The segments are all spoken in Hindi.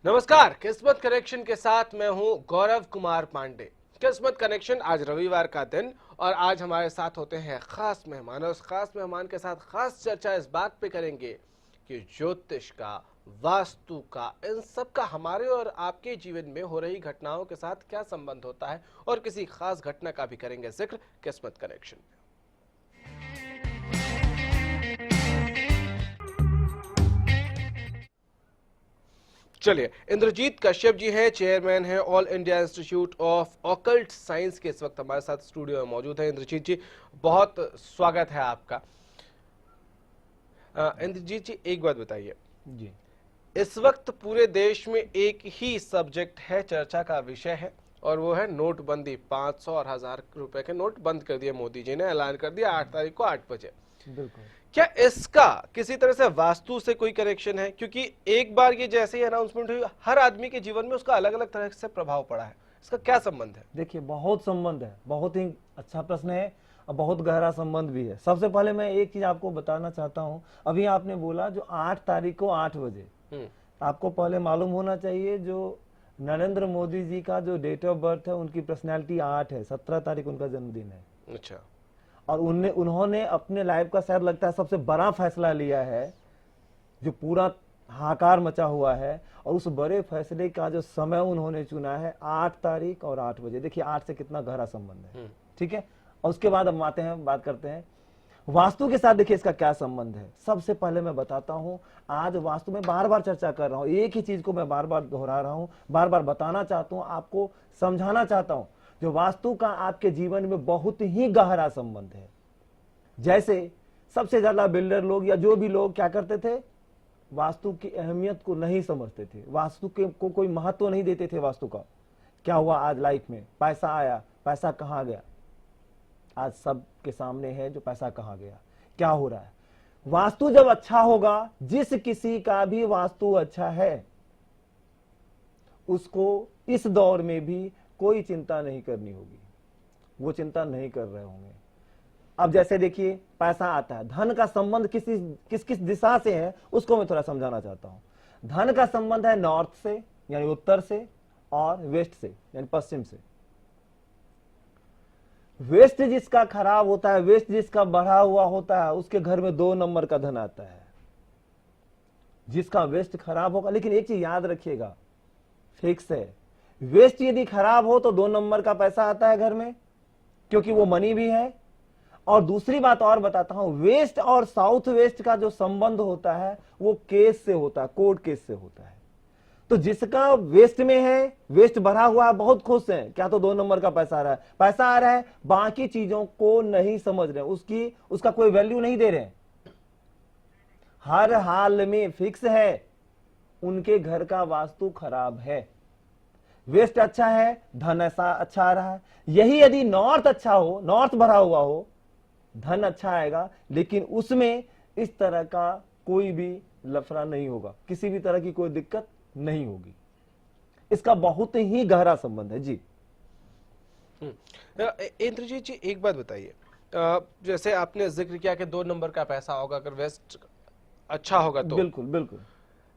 नमस्कार, किस्मत कनेक्शन के साथ मैं हूं गौरव कुमार पांडे। किस्मत कनेक्शन आज रविवार का दिन और आज हमारे साथ होते हैं खास मेहमान और उस खास मेहमान के साथ खास चर्चा इस बात पे करेंगे कि ज्योतिष का, वास्तु का, इन सब का हमारे और आपके जीवन में हो रही घटनाओं के साथ क्या संबंध होता है और किसी खास घटना का भी करेंगे जिक्र किस्मत कनेक्शन में। चलिए, इंद्रजीत कश्यप जी हैं, चेयरमैन हैं all India institute of occult science के इस वक्त हमारे साथ स्टूडियो में मौजूद है। इंद्रजीत जी, बहुत स्वागत है आपका। इंद्रजीत जी, एक बात बताइए जी। इस वक्त पूरे देश में एक ही सब्जेक्ट है, चर्चा का विषय है और वो है नोटबंदी। 500 और 1000 रुपए के नोट बंद कर दिए मोदी जी ने, ऐलान कर दिया 8 तारीख को 8 बजे। बिल्कुल। क्या इसका किसी तरह से वास्तु से कोई कनेक्शन है? क्योंकि एक बार ये जैसे ही अनाउंसमेंट हुई, हर आदमी के जीवन में उसका अलग अलग तरह से प्रभाव पड़ा है। इसका क्या संबंध है? देखिए, बहुत संबंध है, बहुत ही अच्छा प्रश्न है और बहुत गहरा संबंध भी है। सबसे पहले मैं एक चीज आपको बताना चाहता हूँ। अभी आपने बोला जो 8 तारीख को 8 बजे, आपको पहले मालूम होना चाहिए जो नरेंद्र मोदी जी का जो डेट ऑफ बर्थ है, उनकी पर्सनैलिटी 8 है, 17 तारीख उनका जन्मदिन है। अच्छा। और उन्होंने अपने लाइफ का शायद लगता है सबसे बड़ा फैसला लिया है जो पूरा हाहाकार मचा हुआ है, और उस बड़े फैसले का जो समय उन्होंने चुना है 8 तारीख और 8 बजे। देखिए 8 से कितना गहरा संबंध है। ठीक है, और उसके बाद हम आते हैं, बात करते हैं वास्तु के साथ। देखिए इसका क्या संबंध है। सबसे पहले मैं बताता हूं, आज वास्तु में बार बार चर्चा कर रहा हूं, एक ही चीज को मैं बार बार दोहरा रहा हूं, बार बार बताना चाहता हूं, आपको समझाना चाहता हूं। जो वास्तु का आपके जीवन में बहुत ही गहरा संबंध है। जैसे सबसे ज्यादा बिल्डर लोग या जो भी लोग क्या करते थे, वास्तु की अहमियत को नहीं समझते थे, वास्तु को कोई महत्व नहीं देते थे। वास्तु का क्या हुआ आज लाइफ में? पैसा आया, पैसा कहाँ गया? आज सबके सामने है जो पैसा कहाँ गया। क्या हो रहा है? वास्तु जब अच्छा होगा, जिस किसी का भी वास्तु अच्छा है, उसको इस दौर में भी कोई चिंता नहीं करनी होगी। वो चिंता नहीं कर रहे होंगे। अब जैसे देखिए, पैसा आता है, धन का संबंध किस किस दिशा से है उसको मैं थोड़ा समझाना चाहता हूं। धन का संबंध है नॉर्थ से यानी उत्तर से, और वेस्ट से यानी पश्चिम से। वेस्ट जिसका खराब होता है, वेस्ट जिसका बढ़ा हुआ होता है, उसके घर में 2 नंबर का धन आता है। जिसका वेस्ट खराब होगा, लेकिन एक चीज याद रखिएगा, फिक्स है, वेस्ट यदि खराब हो तो 2 नंबर का पैसा आता है घर में, क्योंकि वो मनी भी है। और दूसरी बात और बताता हूं, वेस्ट और साउथ वेस्ट का जो संबंध होता है वो केस से होता है, कोर्ट केस से होता है। तो जिसका वेस्ट में है, वेस्ट भरा हुआ है, बहुत खुश है, क्या तो 2 नंबर का पैसा आ रहा है, पैसा आ रहा है, बाकी चीजों को नहीं समझ रहे, उसका कोई वैल्यू नहीं दे रहे। हर हाल में फिक्स है, उनके घर का वास्तु खराब है। वेस्ट अच्छा है, धन ऐसा अच्छा आ रहा है। यही यदि नॉर्थ अच्छा हो, नॉर्थ भरा हुआ हो, धन अच्छा आएगा, लेकिन उसमें इस तरह का कोई भी लफड़ा नहीं होगा, किसी भी तरह की कोई दिक्कत नहीं होगी। इसका बहुत ही गहरा संबंध है। जी इंद्रजीत जी, एक बात बताइए, जैसे आपने जिक्र किया कि 2 नंबर का पैसा होगा अगर वेस्ट अच्छा होगा तो। बिल्कुल बिल्कुल।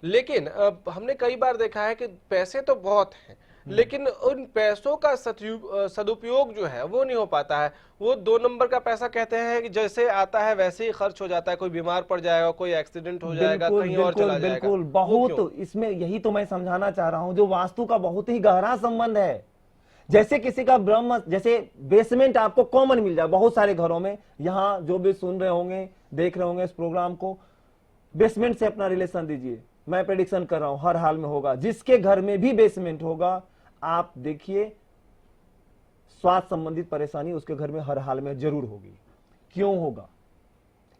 लेकिन हमने कई बार देखा है कि पैसे तो बहुत हैं, लेकिन उन पैसों का सदुपयोग जो है वो नहीं हो पाता है। वो 2 नंबर का पैसा कहते हैं कि जैसे आता है वैसे ही खर्च हो जाता है। कोई बीमार पड़ जाएगा, कोई एक्सीडेंट हो जाएगा, कहीं और चला जाएगा। बिल्कुल, बहुत, इसमें यही तो मैं समझाना चाह रहा हूं, जो वास्तु का बहुत ही गहरा संबंध है। जैसे किसी का ब्रह्म, जैसे बेसमेंट आपको कॉमन मिल जाए बहुत सारे घरों में, यहां जो भी सुन रहे होंगे, देख रहे होंगे इस प्रोग्राम को, बेसमेंट से अपना रिलेशन दीजिए। मैं प्रेडिक्शन कर रहा हूं हर हाल में होगा। जिसके घर में भी बेसमेंट होगा, आप देखिए स्वास्थ्य संबंधित परेशानी उसके घर में हर हाल में जरूर होगी। क्यों होगा?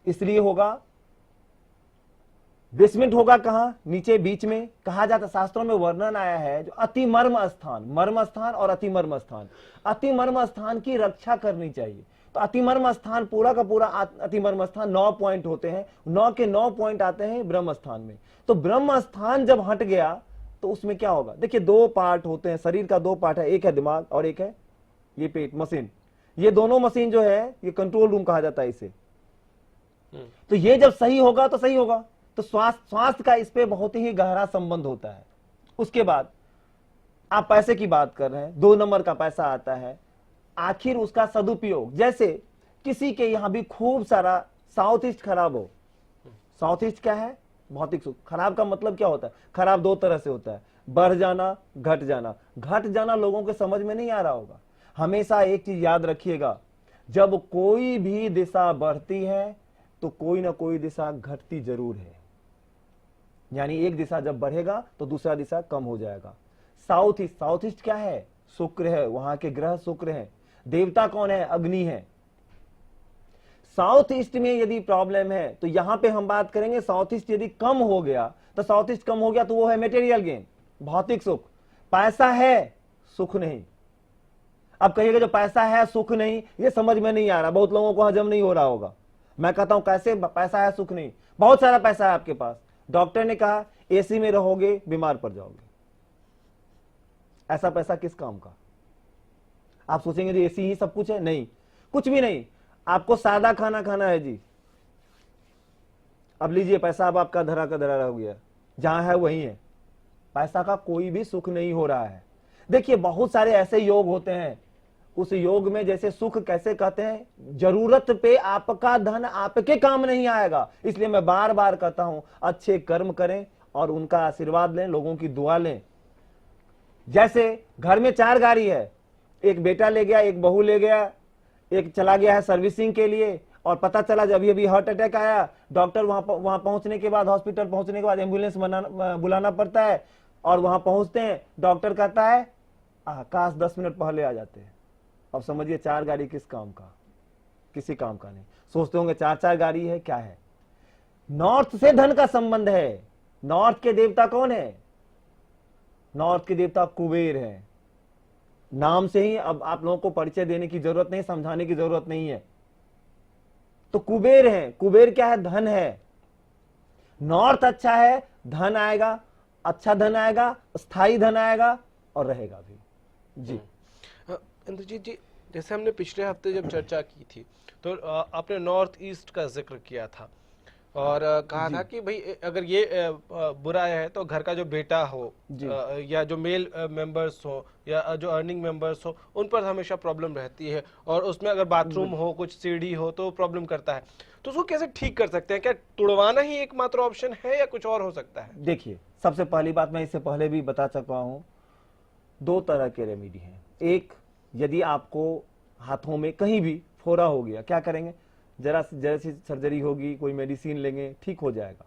इसलिए होगा, बेसमेंट होगा कहां? नीचे, बीच में। कहा जाता, शास्त्रों में वर्णन आया है, जो अति मर्म स्थान, मर्म स्थान और अति मर्म स्थान, अति मर्म स्थान की रक्षा करनी चाहिए। तो अति मर्म स्थान, पूरा का पूरा अति मर्म स्थान 9 पॉइंट होते हैं, 9 के 9 पॉइंट आते हैं ब्रह्म स्थान में। तो ब्रह्म स्थान जब हट गया तो उसमें क्या होगा? देखिए 2 पार्ट होते हैं, शरीर का 2 पार्ट है, एक है दिमाग और एक है ये पेट, मशीन। ये दोनों मशीन जो है, ये कंट्रोल रूम कहा जाता है इसे। तो ये जब सही होगा तो सही होगा। तो स्वास्थ्य का इस पे बहुत ही गहरा संबंध होता है। उसके बाद आप पैसे की बात कर रहे हैं, 2 नंबर का पैसा आता है, आखिर उसका सदुपयोग, जैसे किसी के यहां भी खूब सारा साउथ ईस्ट खराब हो। साउथ ईस्ट क्या है? भौतिक सुख। खराब का मतलब क्या होता है? खराब 2 तरह से होता है, बढ़ जाना, घट जाना। घट जाना लोगों के समझ में नहीं आ रहा होगा। हमेशा एक चीज याद रखिएगा, जब कोई भी दिशा बढ़ती है तो कोई ना कोई दिशा घटती जरूर है। यानी एक दिशा जब बढ़ेगा तो दूसरा दिशा कम हो जाएगा। साउथ ईस्ट, साउथ ईस्ट क्या है? शुक्र है, वहां के ग्रह शुक्र हैं। देवता कौन है? अग्नि है। साउथ ईस्ट में यदि प्रॉब्लम है तो यहां पे हम बात करेंगे, साउथ ईस्ट यदि कम हो गया तो साउथ ईस्ट कम हो गया तो वो है मटेरियल गेन, भौतिक सुख। पैसा है, सुख नहीं। अब कहिएगा जो पैसा है सुख नहीं, ये समझ में नहीं आ रहा, बहुत लोगों को हजम नहीं हो रहा होगा। मैं कहता हूं कैसे पैसा है सुख नहीं? बहुत सारा पैसा है आपके पास, डॉक्टर ने कहा एसी में रहोगे बीमार पड़ जाओगे। ऐसा पैसा किस काम का? आप सोचेंगे जी एसी ही सब कुछ है, नहीं, कुछ भी नहीं। आपको सादा खाना खाना है जी, अब लीजिए पैसा, अब आपका धरा का धरा रह गया, जहां है वही है। पैसा का कोई भी सुख नहीं हो रहा है। देखिए बहुत सारे ऐसे योग होते हैं, उस योग में जैसे सुख कैसे कहते हैं, जरूरत पे आपका धन आपके काम नहीं आएगा। इसलिए मैं बार बार कहता हूं अच्छे कर्म करें और उनका आशीर्वाद लें, लोगों की दुआ लें। जैसे घर में 4 गाड़ी है, एक बेटा ले गया, एक बहू ले गया, एक चला गया है सर्विसिंग के लिए, और पता चला जब अभी हार्ट अटैक आया, डॉक्टर वहां पहुंचने के बाद, हॉस्पिटल पहुंचने के बाद एम्बुलेंस बुलाना पड़ता है, और वहां पहुंचते हैं डॉक्टर कहता है काश 10 मिनट पहले आ जाते हैं। अब समझिए 4 गाड़ी किस काम का? किसी काम का नहीं। सोचते होंगे 4 गाड़ी है, क्या है? नॉर्थ से धन का संबंध है। नॉर्थ के देवता कौन है? नॉर्थ के देवता कुबेर है। नाम से ही अब आप लोगों को परिचय देने की जरूरत नहीं, समझाने की जरूरत नहीं है। तो कुबेर है। कुबेर क्या है? धन है। नॉर्थ अच्छा है, धन आएगा, अच्छा धन आएगा, स्थायी धन आएगा और रहेगा भी। जी इंद्रजीत जी, जैसे हमने पिछले हफ्ते जब चर्चा की थी तो आपने नॉर्थ ईस्ट का जिक्र किया था और कहा था कि भाई अगर ये बुरा है तो घर का जो बेटा हो या जो मेल मेंबर्स हो या जो अर्निंग मेंबर्स हो उन पर हमेशा प्रॉब्लम रहती है, और उसमें अगर बाथरूम हो, कुछ सीढ़ी हो तो प्रॉब्लम करता है। तो उसको कैसे ठीक कर सकते हैं? क्या तुड़वाना ही एकमात्र ऑप्शन है या कुछ और हो सकता है? देखिए सबसे पहली बात, मैं इससे पहले भी बता चुका हूं, 2 तरह के रेमेडी हैं। एक, यदि आपको हाथों में कहीं भी फोड़ा हो गया, क्या करेंगे? जरा सी सर्जरी होगी, कोई मेडिसिन लेंगे, ठीक हो जाएगा।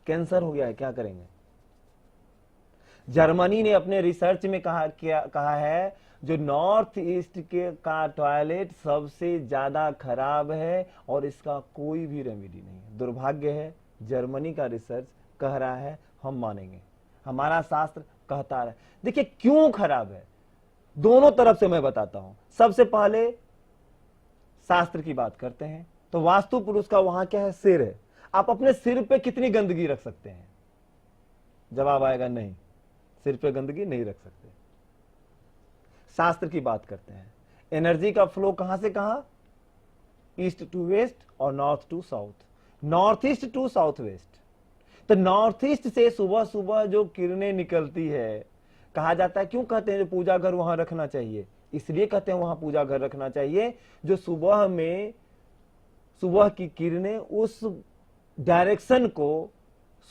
कैंसर हो गया है, क्या करेंगे? जर्मनी ने अपने रिसर्च में कहा है जो नॉर्थ ईस्ट के का टॉयलेट सबसे ज्यादा खराब है और इसका कोई भी रेमेडी नहीं है। दुर्भाग्य है, जर्मनी का रिसर्च कह रहा है, हम मानेंगे, हमारा शास्त्र कहता है। देखिए क्यों खराब है, दोनों तरफ से मैं बताता हूं। सबसे पहले शास्त्र की बात करते हैं तो वास्तु पुरुष का वहां क्या है? सिर है। आप अपने सिर पे कितनी गंदगी रख सकते हैं? जवाब आएगा नहीं, सिर पे गंदगी नहीं रख सकते। शास्त्र की बात करते हैं, एनर्जी का फ्लो कहां से कहां? ईस्ट टू वेस्ट और north to south, north east to south west. तो नॉर्थ ईस्ट से सुबह सुबह जो किरणें निकलती है, कहा जाता है, क्यों कहते हैं जो पूजा घर वहां रखना चाहिए? इसलिए कहते हैं वहां पूजा घर रखना चाहिए जो सुबह में, सुबह की किरणें उस डायरेक्शन को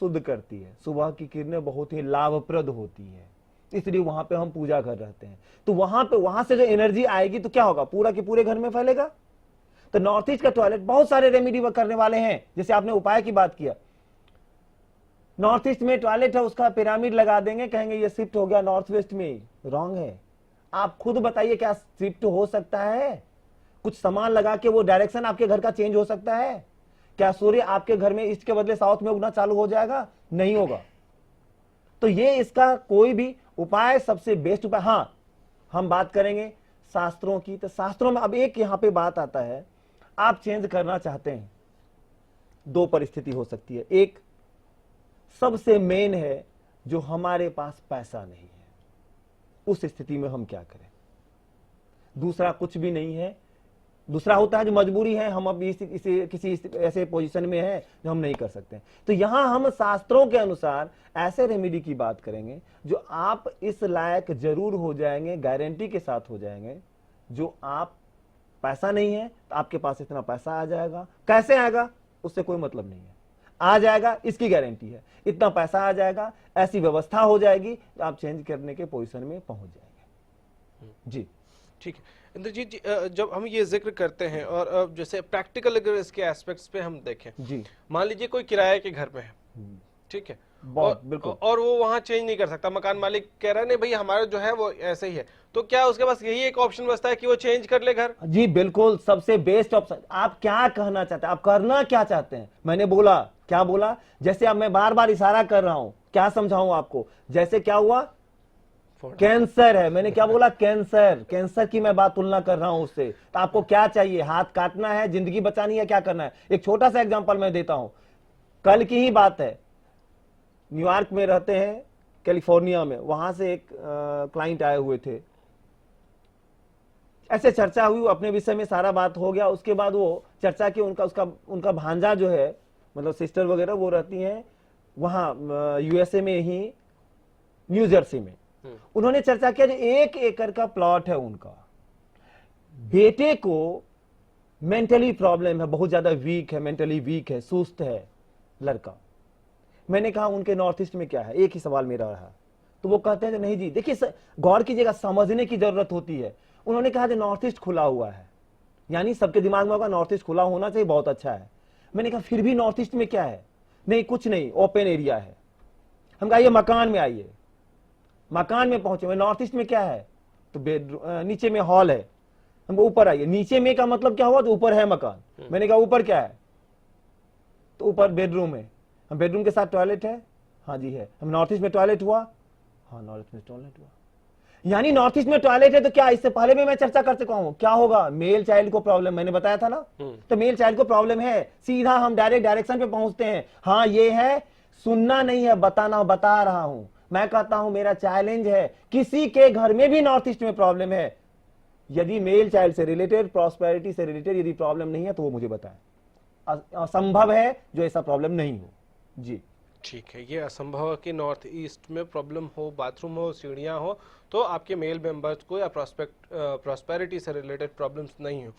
शुद्ध करती है। सुबह की किरणें बहुत ही लाभप्रद होती है, इसलिए वहां पे हम पूजा घर रहते हैं। तो वहां से जो एनर्जी आएगी तो क्या होगा? पूरा के पूरे घर में फैलेगा। तो नॉर्थ ईस्ट का टॉयलेट बहुत सारे रेमेडी करने वाले हैं। जैसे आपने उपाय की बात किया, नॉर्थ ईस्ट में टॉयलेट है, उसका पिरामिड लगा देंगे, कहेंगे ये शिफ्ट हो गया नॉर्थ वेस्ट में। रॉन्ग है। आप खुद बताइए क्या शिफ्ट हो सकता है? कुछ सामान लगा के वो डायरेक्शन आपके घर का चेंज हो सकता है? क्या सूर्य आपके घर में ईस्ट के बदले साउथ में उगना चालू हो जाएगा? नहीं होगा। तो ये इसका कोई भी उपाय सबसे बेस्ट उपाय। हां, हम बात करेंगे शास्त्रों की, तो शास्त्रों में अब एक यहां पे बात आता है, आप चेंज करना चाहते हैं, 2 परिस्थिति हो सकती है। एक सबसे मेन है जो हमारे पास पैसा नहीं है, उस स्थिति में हम क्या करें? दूसरा कुछ भी नहीं है, दूसरा होता है जो मजबूरी है, हम अब किसी ऐसे पोजीशन में हैं जो हम नहीं कर सकते। तो यहां हम शास्त्रों के अनुसार ऐसे रेमेडी की बात करेंगे जो आप इस लायक जरूर हो जाएंगे, गारंटी के साथ हो जाएंगे। जो आप पैसा नहीं है तो आपके पास इतना पैसा आ जाएगा, कैसे आएगा उससे कोई मतलब नहीं है, आ जाएगा इसकी गारंटी है। इतना पैसा आ जाएगा, ऐसी व्यवस्था हो जाएगी तो आप चेंज करने के पोजीशन में पहुंच जाएंगे। जी ठीक है इंद्रजीत जी, जब हम ये जिक्र करते हैं और जैसे प्रैक्टिकल अगर इसके एस्पेक्ट्स पे हम देखें, जी, मान लीजिए कोई किराए के घर में है, ठीक है, बहुत बिल्कुल, और वो वहां चेंज नहीं कर सकता, मकान मालिक कह रहा है नहीं भाई हमारा जो है वो ऐसे ही है, तो क्या उसके पास यही एक ऑप्शन बचता है कि वो चेंज कर ले घर? जी बिल्कुल, सबसे बेस्ट ऑप्शन। आप क्या कहना चाहते हैं, आप करना क्या चाहते हैं? मैंने बोला, क्या बोला? जैसे अब मैं बार बार इशारा कर रहा हूं, क्या समझाऊं आपको? जैसे क्या हुआ, कैंसर है, मैंने क्या बोला? कैंसर, कैंसर की मैं बात तुलना कर रहा हूं उससे। तो आपको क्या चाहिए? हाथ काटना है, जिंदगी बचानी है, क्या करना है? एक छोटा सा एग्जांपल मैं देता हूं, कल की ही बात है। न्यूयॉर्क में रहते हैं, कैलिफोर्निया में, वहां से एक क्लाइंट आए हुए थे, ऐसे चर्चा हुई, अपने विषय में सारा बात हो गया। उसके बाद वो चर्चा की, उनका भांजा जो है, मतलब सिस्टर वगैरह, वो रहती हैं वहां यूएसए में ही, न्यू जर्सी में। उन्होंने चर्चा किया जो 1 एकड़ का प्लॉट है उनका, बेटे को मेंटली प्रॉब्लम है, बहुत ज्यादा वीक है, मेंटली वीक है, सुस्त है लड़का। मैंने कहा उनके नॉर्थ ईस्ट में क्या है, एक ही सवाल मेरा रहा। तो वो कहते हैं कि नहीं जी, देखिए गौर कीजिएगा, समझने की जरूरत होती है। उन्होंने कहा कि नॉर्थ ईस्ट खुला हुआ है, यानी सबके दिमाग में होगा नॉर्थ ईस्ट खुला होना चाहिए, बहुत अच्छा है। मैंने कहा फिर भी नॉर्थ ईस्ट में क्या है? नहीं कुछ नहीं, ओपन एरिया है। हम कहा ये मकान में आइए, मकान में पहुंचे, नॉर्थ ईस्ट में क्या है? तो बेडरूम, नीचे में हॉल है। हम ऊपर आइए, नीचे में का मतलब क्या हुआ? तो ऊपर है मकान। मैंने कहा ऊपर क्या है? तो ऊपर बेडरूम है। हम बेडरूम के साथ टॉयलेट है? हाँ जी है। हम नॉर्थ ईस्ट में टॉयलेट हुआ? हाँ नॉर्थ ईस्ट में टॉयलेट हुआ। यानी नॉर्थ ईस्ट में टॉयलेट है तो क्या, इससे पहले भी मैं चर्चा कर चुका हूं, क्या होगा? मेल चाइल्ड को प्रॉब्लम, मैंने बताया था ना। तो मेल चाइल्ड को प्रॉब्लम है, सीधा हम डायरेक्ट डायरेक्शन पे पहुंचते हैं। हाँ ये है, सुनना नहीं है, बताना, बता रहा हूं। मैं कहता हूं मेरा चैलेंज है, किसी के घर में भी नॉर्थ ईस्ट में प्रॉब्लम है, यदि मेल चाइल्ड से रिलेटेड, प्रॉस्पेरिटी से रिलेटेड यदि प्रॉब्लम नहीं है तो वो मुझे बताएं। असंभव है जो ऐसा प्रॉब्लम नहीं हो। जी ठीक है, ये असंभव है कि नॉर्थ ईस्ट में प्रॉब्लम हो, बाथरूम हो, सीढ़ियाँ हो, तो आपके मेल मेंबर्स को या प्रॉस्पेरिटी से रिलेटेड प्रॉब्लम्स नहीं हो।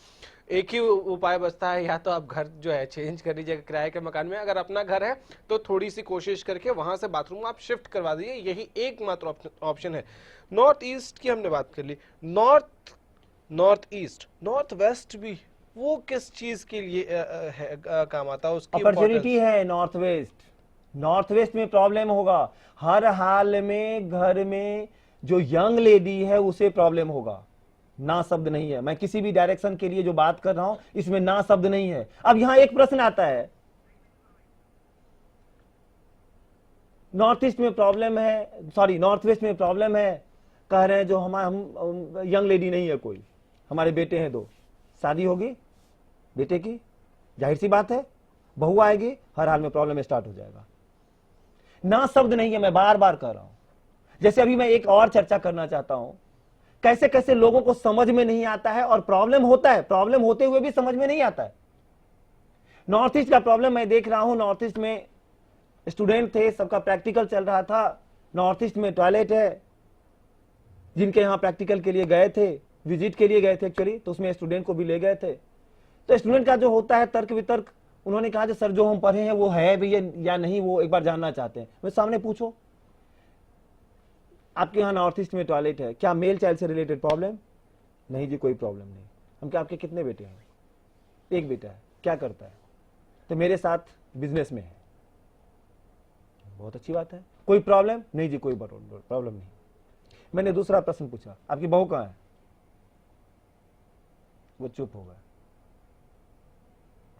एक ही उपाय बचता है, या तो आप घर जो है चेंज कर लीजिए किराए के मकान में, अगर अपना घर है तो थोड़ी सी कोशिश करके वहां से बाथरूम आप शिफ्ट करवा दीजिए, यही एकमात्र ऑप्शन है। नॉर्थ ईस्ट की हमने बात कर ली, नॉर्थ ईस्ट, नॉर्थ वेस्ट भी वो किस चीज के लिए काम आता है? उसकी अपॉर्चुनिटी है। नॉर्थ वेस्ट में प्रॉब्लम होगा, हर हाल में घर में जो यंग लेडी है उसे प्रॉब्लम होगा। ना शब्द नहीं है, मैं किसी भी डायरेक्शन के लिए जो बात कर रहा हूं इसमें ना शब्द नहीं है। अब यहां एक प्रश्न आता है, नॉर्थ ईस्ट में प्रॉब्लम है, सॉरी नॉर्थ वेस्ट में प्रॉब्लम है, कह रहे हैं जो हम यंग लेडी नहीं है कोई, हमारे बेटे हैं 2, शादी होगी बेटे की, जाहिर सी बात है बहू आएगी, हर हाल में प्रॉब्लम स्टार्ट हो जाएगा। ना शब्द नहीं है, मैं बार बार कह रहा हूं। जैसे अभी मैं एक और चर्चा करना चाहता हूं, कैसे कैसे लोगों को समझ में नहीं आता है और प्रॉब्लम होता है, प्रॉब्लम होते हुए भी समझ में नहीं आता है। नॉर्थ ईस्ट का प्रॉब्लम मैं देख रहा हूं, नॉर्थ ईस्ट में स्टूडेंट थे, सबका प्रैक्टिकल चल रहा था, नॉर्थ ईस्ट में टॉयलेट है, जिनके यहां प्रैक्टिकल के लिए गए थे, विजिट के लिए गए थे एक्चुअली, तो उसमें स्टूडेंट को भी ले गए थे। तो स्टूडेंट का जो होता है तर्क वितर्क, उन्होंने कहा सर जो हम पढ़े हैं वो है भी या नहीं, वो एक बार जानना चाहते हैं। मैं सामने पूछो, आपके यहाँ नॉर्थ ईस्ट में टॉयलेट है, क्या मेल चाइल्ड से रिलेटेड प्रॉब्लम? नहीं जी कोई प्रॉब्लम नहीं। हम क्या, आपके कितने बेटे हैं? एक बेटा है, क्या करता है? तो मेरे साथ बिजनेस में है। बहुत अच्छी बात है, कोई प्रॉब्लम? नहीं जी कोई प्रॉब्लम नहीं। मैंने दूसरा प्रश्न पूछा, आपकी बहू कहाँ है? वो चुप हो गए।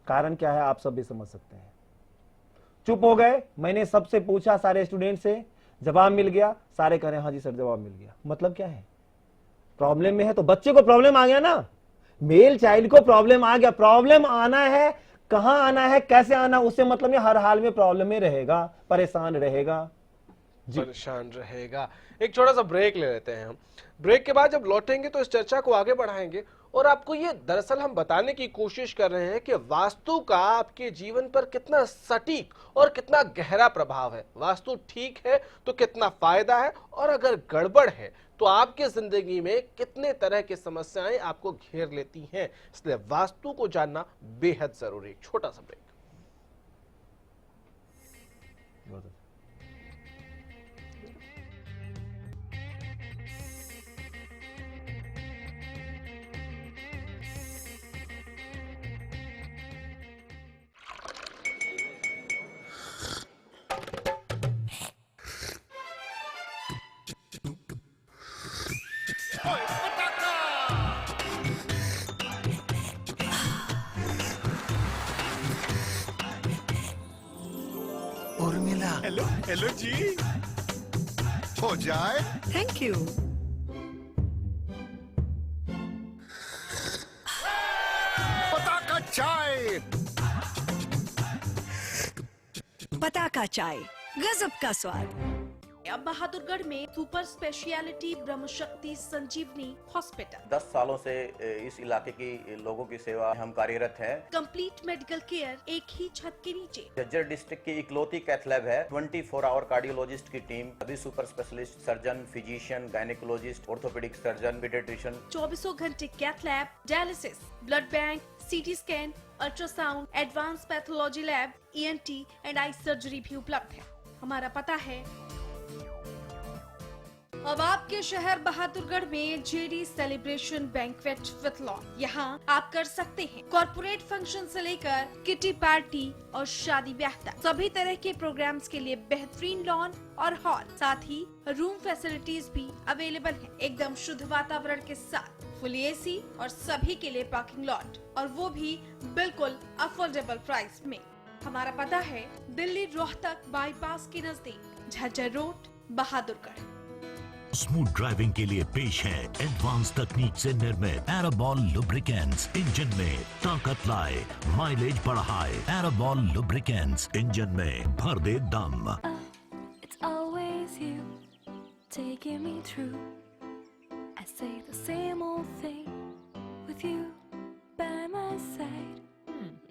कारण क्या है आप सब भी समझ सकते हैं, चुप हो गए। मैंने सबसे पूछा, सारे स्टूडेंट से, जवाब मिल गया, सारे कह रहे हैं हाँ जी सर जवाब मिल गया। मतलब क्या है, प्रॉब्लम में है तो बच्चे को प्रॉब्लम आ गया ना, मेल चाइल्ड को प्रॉब्लम आ गया। प्रॉब्लम आना है, कहां आना है, कैसे आना, उससे मतलब हर हाल में प्रॉब्लम में रहेगा, परेशान रहेगा, परेशान रहेगा। एक छोटा सा ब्रेक ले लेते हैं हम, ब्रेक के बाद जब लौटेंगे तो इस चर्चा को आगे बढ़ाएंगे और आपको ये दरअसल हम बताने की कोशिश कर रहे हैं कि वास्तु का आपके जीवन पर कितना सटीक और कितना गहरा प्रभाव है। वास्तु ठीक है तो कितना फायदा है, और अगर गड़बड़ है तो आपके जिंदगी में कितने तरह की समस्याएं आपको घेर लेती हैं। इसलिए वास्तु को जानना बेहद जरूरी। छोटा सा ब्रेक। उर्मिला, हेलो हेलो जी। हो जाए। Thank you. पताका चाय। पताका चाय, गजब का स्वाद। अब बहादुरगढ़ में सुपर स्पेशलिटी ब्रह्मशक्ति संजीवनी हॉस्पिटल 10 सालों से इस इलाके की लोगों की सेवा हम कार्यरत हैं। कंप्लीट मेडिकल केयर एक ही छत के नीचे। झज्जर डिस्ट्रिक्ट की इकलौती कैथ लैब है। 24 आवर कार्डियोलॉजिस्ट की टीम, सभी super specialist, surgeon, physician, gynaecologist, orthopaedic surgeon, paediatrician. 24 घंटे cath lab, dialysis, blood bank, CT scan, ultrasound, advance pathology lab, ENT and eye surgery भी उपलब्ध है। हमारा पता है अब आपके शहर बहादुरगढ़ में JD celebration banquet with lawn. यहाँ आप कर सकते हैं कॉर्पोरेट फंक्शन से लेकर किटी पार्टी और शादी ब्याह तक। सभी तरह के प्रोग्राम्स के लिए बेहतरीन लॉन और हॉल, साथ ही रूम फैसिलिटीज भी अवेलेबल हैं। एकदम शुद्ध वातावरण के साथ फुल AC और सभी के लिए पार्किंग लॉट, और वो भी बिल्कुल अफोर्डेबल प्राइस में। हमारा पता है दिल्ली रोहतक बाईपास के नजदीक, Jhajjar road, Bahadurgarh. Smooth driving के लिए पेश है एडवांस तकनीक से निर्मित एराबॉल लुब्रिकेंट्स। इंजन में ताकत लाए, माइलेज बढ़ाए। एराबॉल लुब्रिकेंट्स, इंजन में भर दे दम। It's always you taking me through. I say the same old thing with you by my side.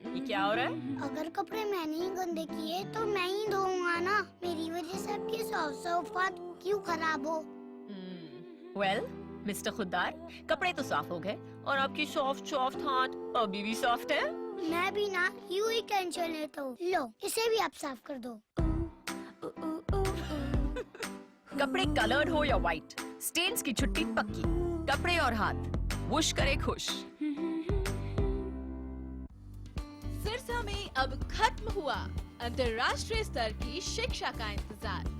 ये क्या हो रहा है? अगर कपड़े मैंने ही गंदे किए तो मैं ही धोऊंगा ना। मेरी वजह से आपके सॉफ्ट हाथ क्यों खराब हो? वेल, मिस्टर खुद्दार, कपड़े तो साफ हो गए और आपकी सॉफ्ट हाथ अभी भी सॉफ्ट है। मैं भी ना यूं ही टेंशन लेता हूँ। लो, इसे भी आप साफ कर दो। कपड़े कलर्ड हो या व्हाइट, स्टेन्स की छुट्टी पक्की। कपड़े और हाथ वुश करे खुश। सिरसा में अब खत्म हुआ अंतर्राष्ट्रीय स्तर की शिक्षा का इंतजार।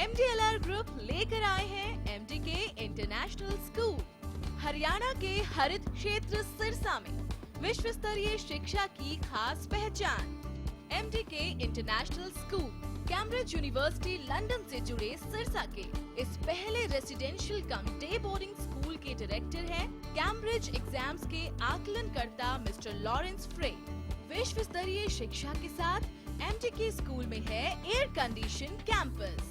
MDLR ग्रुप लेकर आए हैं MDK इंटरनेशनल स्कूल। हरियाणा के हरित क्षेत्र सिरसा में विश्व स्तरीय शिक्षा की खास पहचान। MDK international school Cambridge university London से जुड़े सिरसा के इस पहले रेसिडेंशियल कम डे बोर्डिंग स्कूल के डायरेक्टर हैं कैम्ब्रिज एग्जाम्स के आकलनकर्ता मिस्टर लॉरेंस फ्रे। विश्व स्तरीय शिक्षा के साथ MDK स्कूल में है एयर कंडीशन कैंपस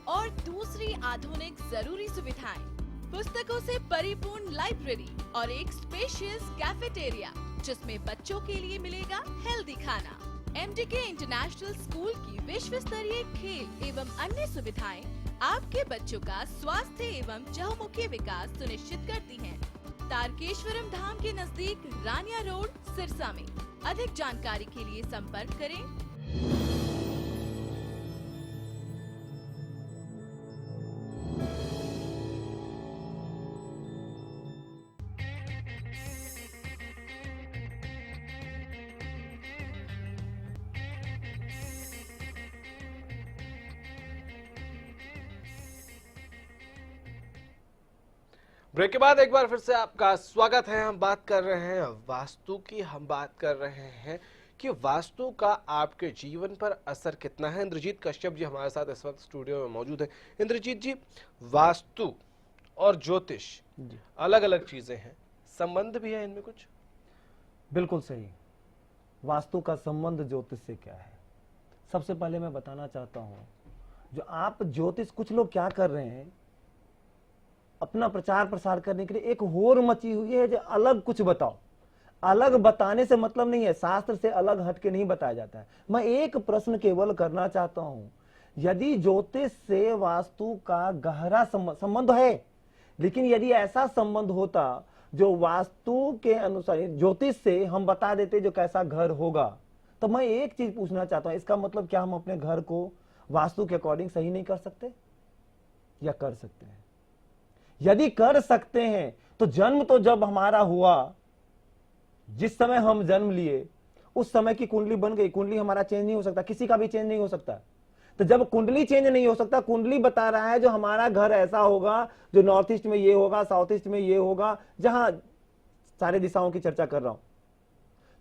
और दूसरी आधुनिक जरूरी सुविधाएं, पुस्तकों से परिपूर्ण लाइब्रेरी और एक स्पेशियस कैफेटेरिया जिसमें बच्चों के लिए मिलेगा हेल्दी खाना। MDK इंटरनेशनल स्कूल की विश्व स्तरीय खेल एवं अन्य सुविधाएं आपके बच्चों का स्वास्थ्य एवं चहुमुखी विकास सुनिश्चित करती हैं। तारकेश्वरम धाम के नजदीक रानिया रोड, सिरसा में। अधिक जानकारी के लिए संपर्क करें। ब्रेक के बाद एक बार फिर से आपका स्वागत है। हम बात कर रहे हैं वास्तु की। हम बात कर रहे हैं कि वास्तु का आपके जीवन पर असर कितना है। इंद्रजीत कश्यप जी हमारे साथ इस वक्त स्टूडियो में मौजूद हैं। इंद्रजीत जी, वास्तु और ज्योतिष अलग अलग चीजें हैं, संबंध भी है इनमें कुछ? बिल्कुल सही। वास्तु का संबंध ज्योतिष से क्या है? सबसे पहले मैं बताना चाहता हूं, जो आप ज्योतिष, कुछ लोग क्या कर रहे हैं, अपना प्रचार प्रसार करने के लिए एक होड़ मची हुई है जो अलग कुछ बताओ। अलग बताने से मतलब नहीं है, शास्त्र से अलग हट के नहीं बताया जाता है। मैं एक प्रश्न केवल करना चाहता हूं, यदि ज्योतिष से वास्तु का गहरा संबंध है, लेकिन यदि ऐसा संबंध होता जो वास्तु के अनुसार ज्योतिष से हम बता देते जो कैसा घर होगा, तो मैं एक चीज पूछना चाहता हूं, इसका मतलब क्या हम अपने घर को वास्तु के अकॉर्डिंग सही नहीं कर सकते या कर सकते हैं? यदि कर सकते हैं तो जन्म तो जब हमारा हुआ, जिस समय हम जन्म लिए उस समय की कुंडली बन गई। कुंडली हमारा चेंज नहीं हो सकता, किसी का भी चेंज नहीं हो सकता। तो जब कुंडली चेंज नहीं हो सकता, कुंडली बता रहा है जो हमारा घर ऐसा होगा, जो नॉर्थ ईस्ट में ये होगा, साउथ ईस्ट में ये होगा, जहां सारे दिशाओं की चर्चा कर रहा हूं,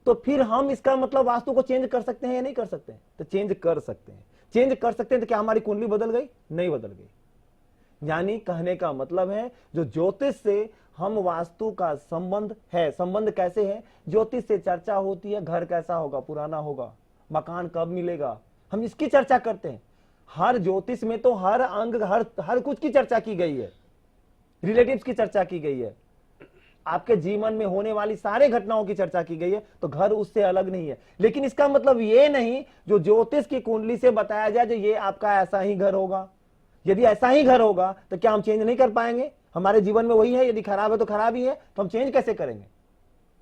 तो फिर हम इसका मतलब वास्तु को चेंज कर सकते हैं या नहीं कर सकते हैं? तो चेंज कर सकते हैं। चेंज कर सकते हैं तो क्या हमारी कुंडली बदल गई? नहीं बदल गई। यानी कहने का मतलब है जो ज्योतिष से हम वास्तु का संबंध है, संबंध कैसे है? ज्योतिष से चर्चा होती है, घर कैसा होगा, पुराना होगा, मकान कब मिलेगा, हम इसकी चर्चा करते हैं। हर ज्योतिष में तो हर अंग, हर कुछ की चर्चा की गई है, रिलेटिव्स की चर्चा की गई है, आपके जीवन में होने वाली सारे घटनाओं की चर्चा की गई है। तो घर उससे अलग नहीं है। लेकिन इसका मतलब ये नहीं जो ज्योतिष की कुंडली से बताया जाए जो ये आपका ऐसा ही घर होगा। यदि ऐसा ही घर होगा तो क्या हम चेंज नहीं कर पाएंगे? हमारे जीवन में वही है, यदि खराब है तो खराब ही है, तो हम चेंज कैसे करेंगे?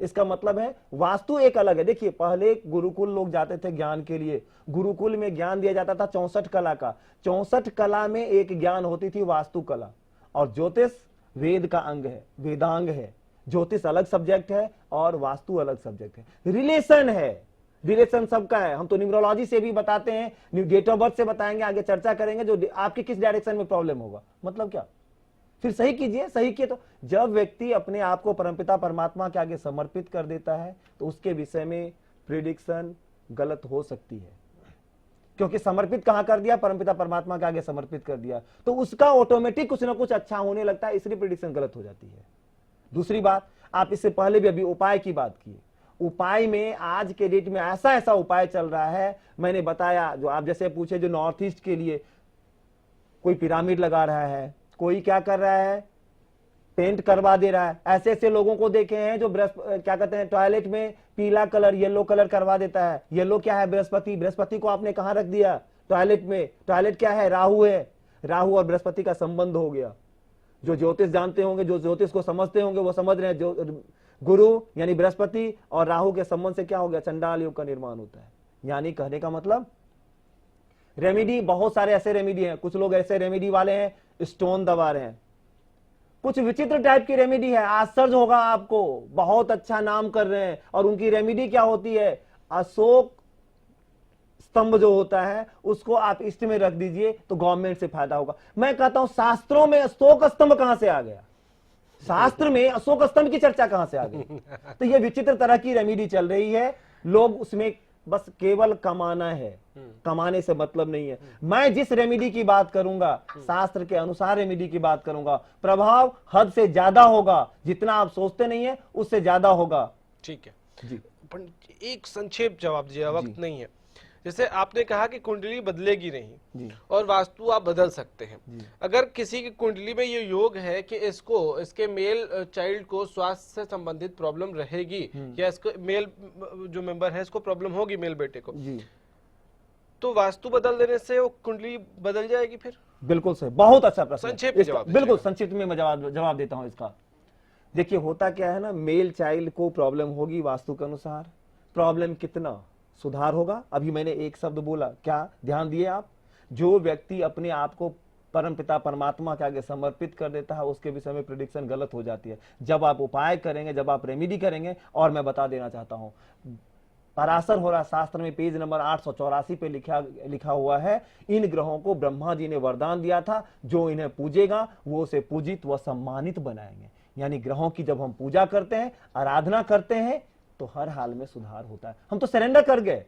इसका मतलब है वास्तु एक अलग है। देखिए, पहले गुरुकुल लोग जाते थे ज्ञान के लिए, गुरुकुल में ज्ञान दिया जाता था 64 कला का। 64 कला में एक ज्ञान होती थी वास्तु कला, और ज्योतिष वेद का अंग है, वेदांग है। ज्योतिष अलग सब्जेक्ट है और वास्तु अलग सब्जेक्ट है। रिलेशन है, रिलेशन सबका है। हम तो न्यूमरोलॉजी से भी बताते हैं, डेट ऑफ बर्थ से बताएंगे, आगे चर्चा करेंगे जो आपके किस डायरेक्शन में प्रॉब्लम होगा। मतलब क्या? फिर सही कीजिए। सही किए तो जब व्यक्ति अपने आप को परमपिता परमात्मा के आगे समर्पित कर देता है तो उसके विषय में प्रिडिक्शन गलत हो सकती है, क्योंकि समर्पित कहां कर दिया? परमपिता परमात्मा के आगे समर्पित कर दिया, तो उसका ऑटोमेटिक कुछ ना कुछ अच्छा होने लगता है, इसलिए प्रिडिक्शन गलत हो जाती है। दूसरी बात, आप इससे पहले भी अभी उपाय की बात की। उपाय में आज के डेट में ऐसा ऐसा उपाय चल रहा है, मैंने बताया, जो आप जैसे पूछे, जो नॉर्थ ईस्ट के लिए कोई पिरामिड लगा रहा है, कोई क्या कर रहा है, पेंट करवा दे रहा है। ऐसे ऐसे लोगों को देखे हैं जो क्या कहते हैं, टॉयलेट में पीला कलर, येलो कलर करवा देता है। येलो क्या है? बृहस्पति। बृहस्पति को आपने कहां रख दिया? टॉयलेट में। टॉयलेट क्या है? राहु है। राहु और बृहस्पति का संबंध हो गया। जो ज्योतिष जानते होंगे, जो ज्योतिष को समझते होंगे, वो समझ रहे हैं, जो गुरु यानी बृहस्पति और राहु के संबंध से क्या हो गया? चंडाल योग का निर्माण होता है। यानी कहने का मतलब रेमेडी, बहुत सारे ऐसे रेमेडी हैं। कुछ लोग ऐसे रेमेडी वाले हैं, स्टोन दबा रहे हैं, कुछ विचित्र टाइप की रेमेडी है, आश्चर्य होगा आपको, बहुत अच्छा नाम कर रहे हैं। और उनकी रेमेडी क्या होती है? अशोक स्तंभ जो होता है उसको आप इष्ट में रख दीजिए तो गवर्नमेंट से फायदा होगा। मैं कहता हूं शास्त्रों में अशोक स्तंभ कहां से आ गया? शास्त्र में अशोक स्तंभ की चर्चा कहां से आ गई? तो ये विचित्र तरह की रेमेडी चल रही है। लोग उसमें बस केवल कमाना है, कमाने से मतलब नहीं है। मैं जिस रेमेडी की बात करूंगा, शास्त्र के अनुसार रेमेडी की बात करूंगा, प्रभाव हद से ज्यादा होगा। जितना आप सोचते नहीं है उससे ज्यादा होगा। ठीक है जी। एक संक्षेप जवाब दीजिए, वक्त नहीं है। जैसे आपने कहा कि कुंडली बदलेगी नहीं और वास्तु आप बदल सकते हैं। अगर किसी की कुंडली में ये योग है कि इसके मेल चाइल्ड को स्वास्थ्य से संबंधित प्रॉब्लम रहेगी, या इसको मेल जो मेंबर है इसको प्रॉब्लम होगी, मेल बेटे को, तो वास्तु बदल देने से वो कुंडली बदल जाएगी फिर? बिल्कुल सही, बहुत अच्छा प्रश्न। संक्षेप में जवाब, बिल्कुल संक्षिप्त में मैं जवाब देता हूं इसका। देखिए, होता क्या है ना, मेल चाइल्ड को प्रॉब्लम होगी वास्तु के अनुसार। प्रॉब्लम कितना सुधार होगा? अभी मैंने एक शब्द बोला, क्या ध्यान दिए आप? जो व्यक्ति अपने आप को परमपिता परमात्मा के आगे समर्पित कर देता है उसके विषय में प्रेडिक्शन गलत हो जाती है। जब आप उपाय करेंगे, जब आप रेमेडी करेंगे, और मैं बता देना चाहता हूं, पराशर हो रहा शास्त्र में पेज नंबर 884 पे लिखा हुआ है, इन ग्रहों को ब्रह्मा जी ने वरदान दिया था, जो इन्हें पूजेगा वो उसे पूजित व सम्मानित बनाएंगे। यानी ग्रहों की जब हम पूजा करते हैं, आराधना करते हैं, तो हर हाल में सुधार होता है। हम तो सरेंडर कर गए,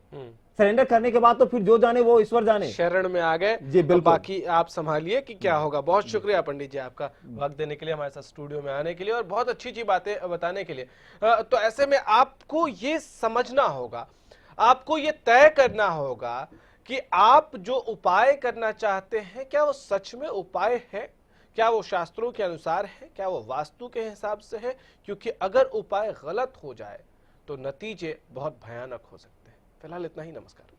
सरेंडर करने के बाद तो फिर जो जाने वो ईश्वर जाने, शरण में आ गए जी। बिल्कुल, बाकी आप संभालिए कि क्या होगा। बहुत शुक्रिया पंडित जी आपका वक्त देने के लिए, हमारे साथ स्टूडियो में आने के लिए और बहुत अच्छी अच्छी बातें बताने के लिए। तो ऐसे में आपको ये समझना होगा, आपको ये तय करना होगा कि आप जो उपाय करना चाहते हैं क्या वो सच में उपाय है, क्या वो शास्त्रों के अनुसार है, क्या वो वास्तु के हिसाब से है, क्योंकि अगर उपाय गलत हो जाए तो नतीजे बहुत भयानक हो सकते हैं। फिलहाल इतना ही, नमस्कार।